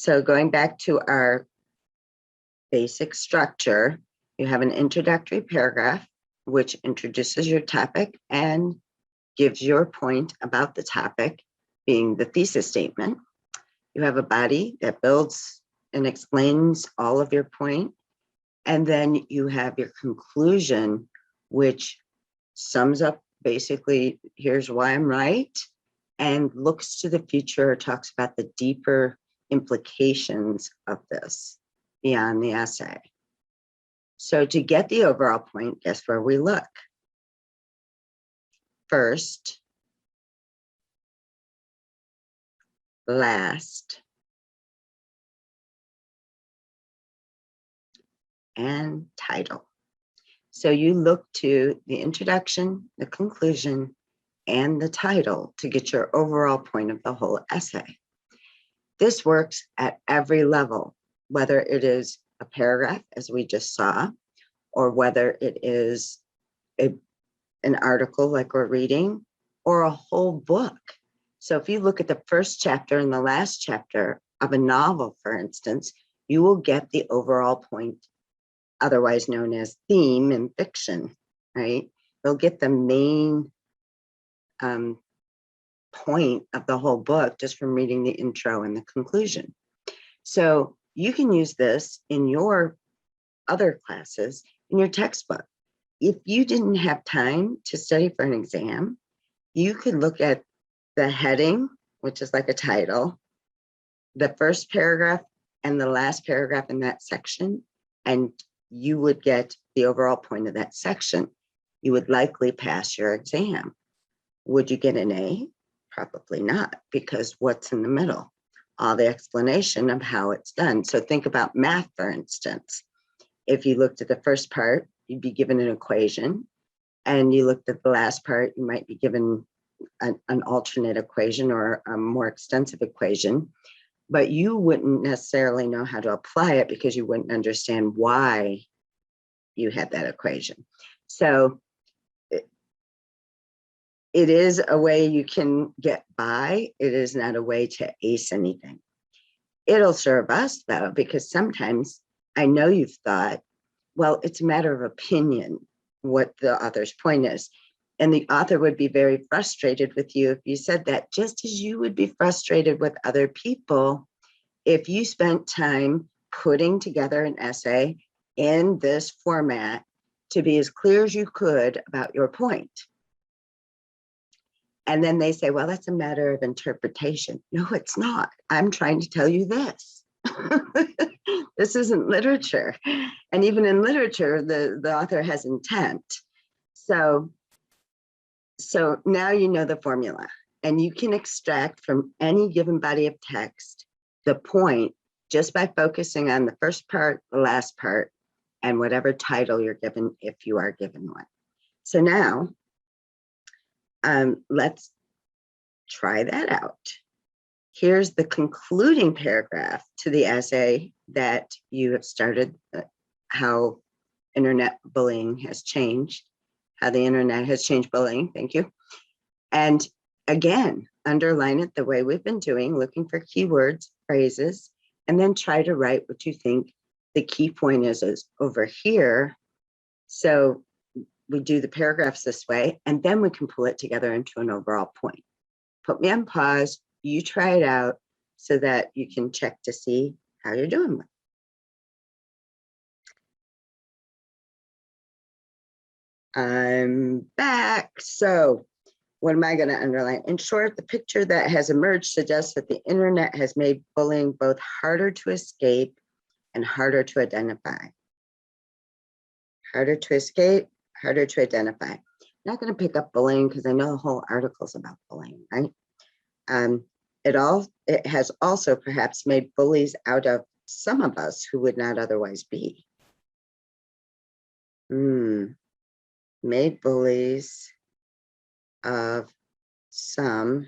So going back to our basic structure, you have an introductory paragraph, which introduces your topic and gives your point about the topic, being the thesis statement. You have a body that builds and explains all of your point. And then you have your conclusion, which sums up basically, here's why I'm right, and looks to the future, talks about the deeper implications of this beyond the essay. So to get the overall point, guess where we look? First, last, and title. So you look to the introduction, the conclusion, and the title to get your overall point of the whole essay. This works at every level, whether it is a paragraph, as we just saw, or whether it is an article like we're reading, or a whole book. So if you look at the first chapter and the last chapter of a novel, for instance, you will get the overall point, otherwise known as theme in fiction, right? You'll get the main point of the whole book just from reading the intro and the conclusion. So you can use this in your other classes, in your textbook. If you didn't have time to study for an exam, you could look at the heading, which is like a title, the first paragraph and the last paragraph in that section, and you would get the overall point of that section. You would likely pass your exam. Would you get an A? Probably not, because what's in the middle? All the explanation of how it's done. So think about math, for instance. If you looked at the first part, you'd be given an equation, and you looked at the last part, you might be given an alternate equation or a more extensive equation, but you wouldn't necessarily know how to apply it because you wouldn't understand why you had that equation. So it is a way you can get by. It is not a way to ace anything. It'll serve us though, because sometimes I know you've thought, well, it's a matter of opinion what the author's point is. And the author would be very frustrated with you if you said that, just as you would be frustrated with other people if you spent time putting together an essay in this format to be as clear as you could about your point. And then they say, well, that's a matter of interpretation. No, it's not. I'm trying to tell you this. This isn't literature. And even in literature, the author has intent. So now you know the formula, and you can extract from any given body of text the point just by focusing on the first part, the last part, and whatever title you're given, if you are given one. So now, let's try that out. Here's the concluding paragraph to the essay that you have started, how internet bullying has changed, how the internet has changed bullying, thank you. And again, underline it the way we've been doing, looking for keywords, phrases, and then try to write what you think the key point is over here. So we do the paragraphs this way, and then we can pull it together into an overall point. Put me on pause, you try it out so that you can check to see how you're doing with it. I'm back. So what am I going to underline? In short, the picture that has emerged suggests that the internet has made bullying both harder to escape and harder to identify. Harder to escape, harder to identify. I'm not going to pick up bullying because I know the whole article's about bullying, right? It has also perhaps made bullies out of some of us who would not otherwise be. Made bullies of some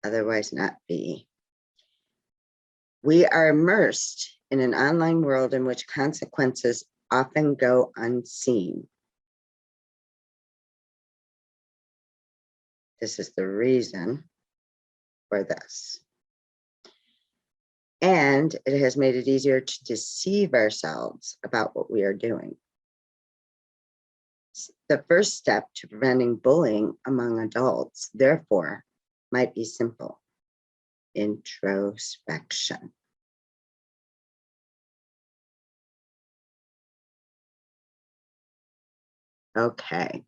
otherwise not be. We are immersed in an online world in which consequences often go unseen. This is the reason for this. And it has made it easier to deceive ourselves about what we are doing. The first step to preventing bullying among adults, therefore, might be simple: introspection. Okay.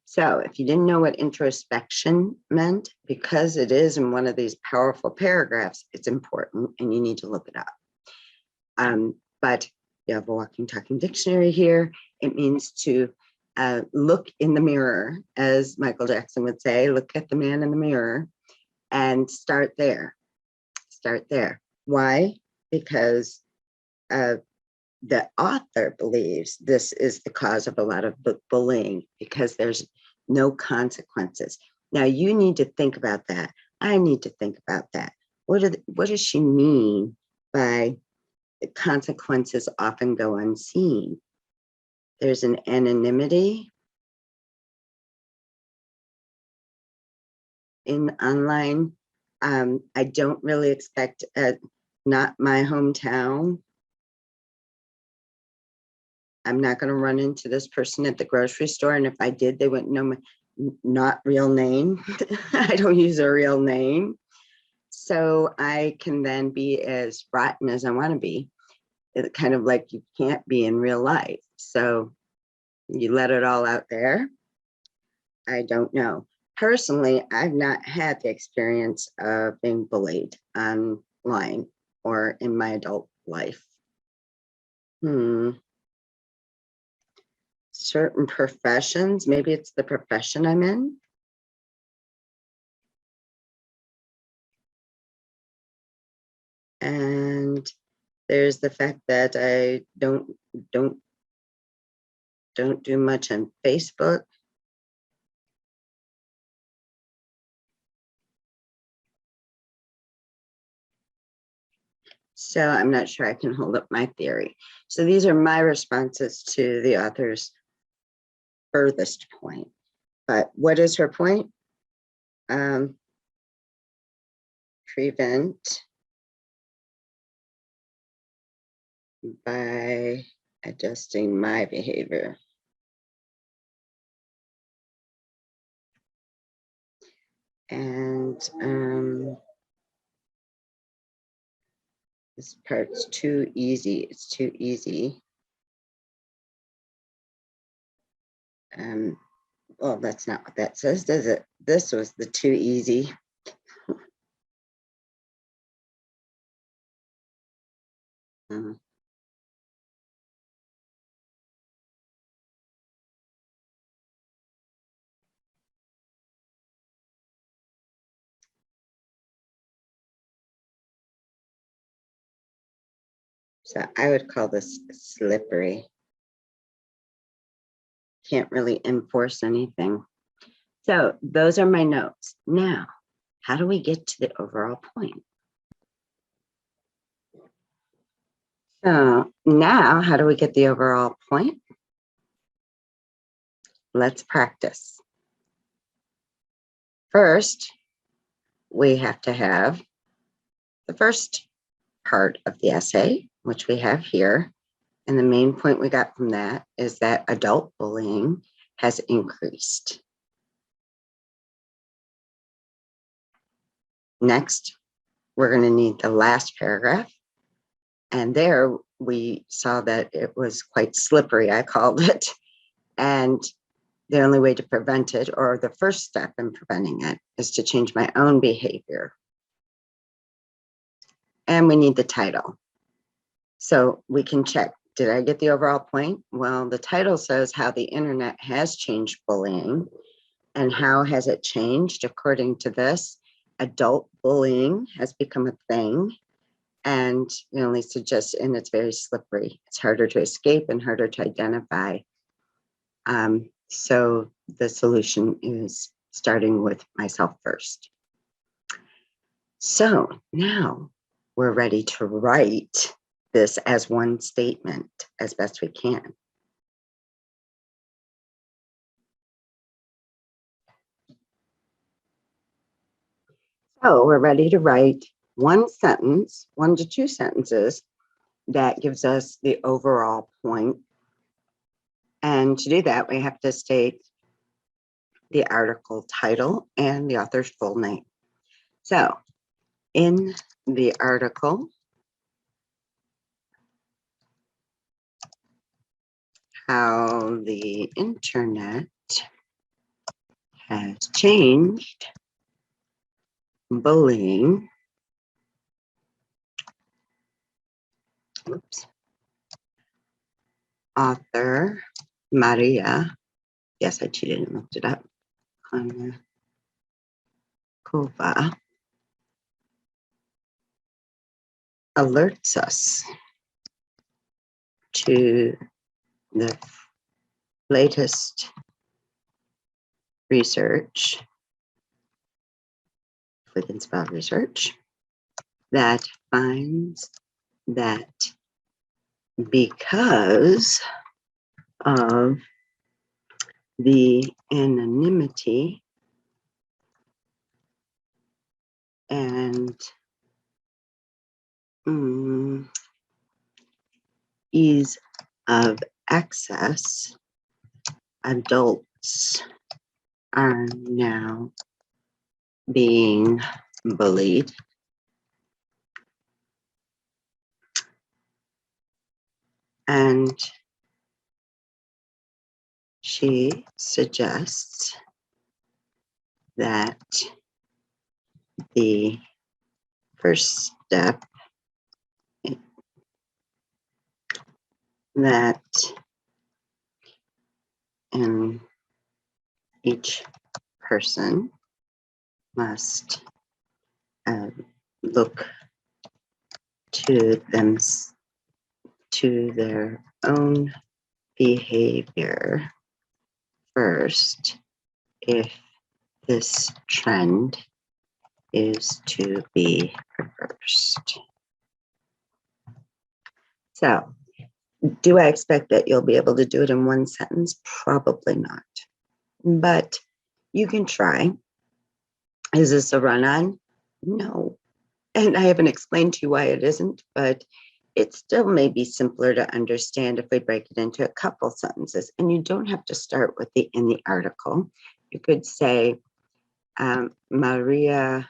So if you didn't know what introspection meant, because it is in one of these powerful paragraphs, it's important and you need to look it up. But you have a walking, talking dictionary here. It means to look in the mirror, as Michael Jackson would say, look at the man in the mirror and start there. Start there. Why? Because the author believes this is the cause of a lot of bullying, because there's no consequences. Now you need to think about that. I need to think about that. What does she mean by consequences often go unseen? There's an anonymity in online. I don't really expect, not my hometown. I'm not going to run into this person at the grocery store. And if I did, they wouldn't know my not real name. I don't use a real name. So I can then be as rotten as I want to be. It's kind of like you can't be in real life. So you let it all out there. I don't know. Personally, I've not had the experience of being bullied online or in my adult life. Certain professions, maybe it's the profession I'm in. And there's the fact that I don't do much on Facebook. So I'm not sure I can hold up my theory. So these are my responses to the author's furthest point. But what is her point? Prevent by adjusting my behavior. And this part's too easy. It's too easy. Well, that's not what that says, does it? This was the too easy. So I would call this slippery. Can't really enforce anything. So those are my notes. Now, how do we get to the overall point? So now, how do we get the overall point? Let's practice. First, we have to have the first part of the essay, which we have here. And the main point we got from that is that adult bullying has increased. Next, we're going to need the last paragraph. And there we saw that it was quite slippery, I called it. And the only way to prevent it, or the first step in preventing it, is to change my own behavior. And we need the title. So we can check, did I get the overall point? Well, the title says how the internet has changed bullying. And how has it changed? According to this, adult bullying has become a thing. And it only suggests, and it's very slippery. It's harder to escape and harder to identify. So the solution is starting with myself first. So now we're ready to write this as one statement as best we can. So we're ready to write one sentence, 1 to 2 sentences that gives us the overall point. And to do that, we have to state the article title and the author's full name. So in the article, how the internet has changed bullying. Oops. Author Maria, yes, I cheated and looked it up. Konnikova alerts us to the latest research, if we can spell research, that finds that because of the anonymity and ease of access, adults are now being bullied. And she suggests that the first step that each person must look to them, to their own behavior first if this trend is to be reversed. So, do I expect that you'll be able to do it in one sentence? Probably not, but you can try. Is this a run-on? No. And I haven't explained to you why it isn't, but it still may be simpler to understand if we break it into a couple sentences. And you don't have to start with the in the article. You could say, Maria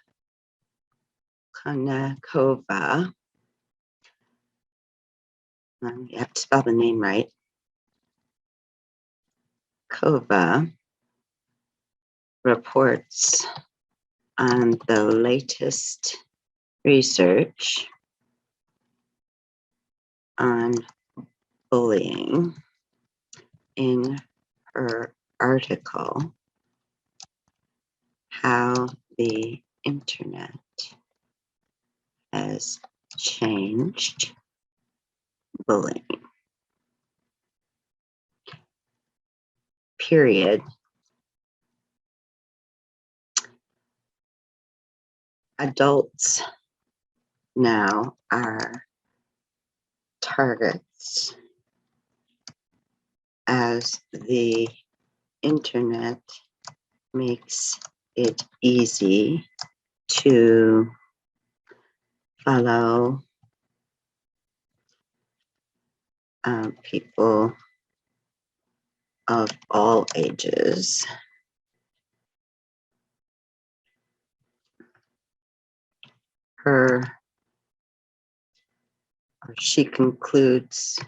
Konnikova, you have to spell the name right, Kova reports on the latest research on bullying in her article, How the Internet Has Changed Bullying. Period. Adults now are targets as the internet makes it easy to follow people of all ages. She concludes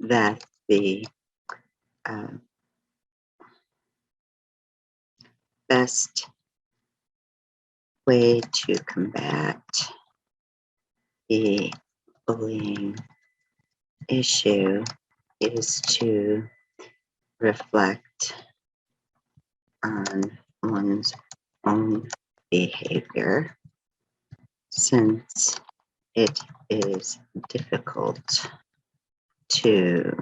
that the best way to combat the bullying issue is to reflect on one's own behavior, since it is difficult to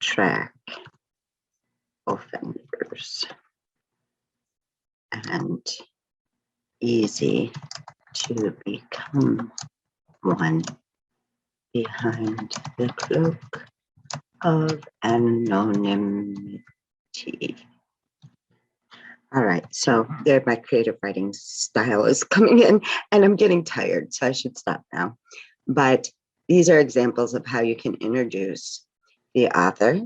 track offenders and easy to become one behind the cloak of anonymity. All right, so there my creative writing style is coming in, and I'm getting tired, so I should stop now. But these are examples of how you can introduce the author,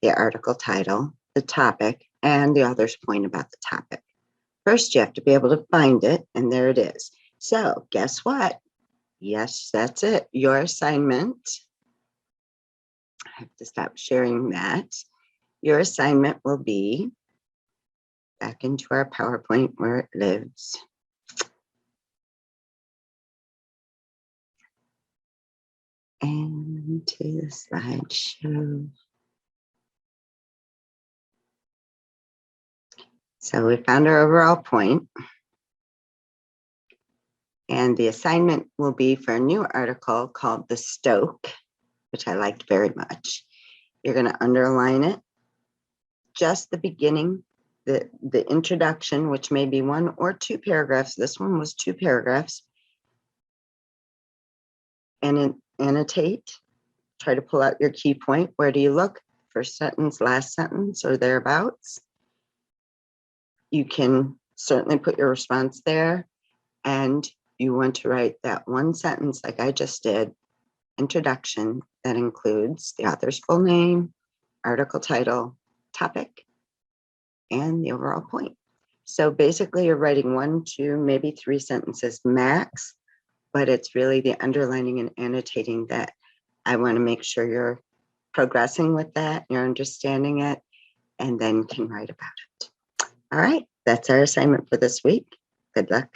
the article title, the topic, and the author's point about the topic. First, you have to be able to find it, and there it is. So guess what? Yes, that's it. Your assignment, I have to stop sharing that. Your assignment will be back into our PowerPoint where it lives. And to the slideshow. So we found our overall point. And the assignment will be for a new article called The Stoke, which I liked very much. You're going to underline it, just the beginning, the introduction, which may be 1 or 2 paragraphs. This one was 2 paragraphs. And annotate, try to pull out your key point. Where do you look? First sentence, last sentence, or thereabouts. You can certainly put your response there, and you want to write that one sentence like I just did, introduction, that includes the author's full name, article title, topic, and the overall point. So basically you're writing 1, 2, maybe 3 sentences max, but it's really the underlining and annotating that I want to make sure you're progressing with that, you're understanding it, and then can write about it. All right, that's our assignment for this week. Good luck.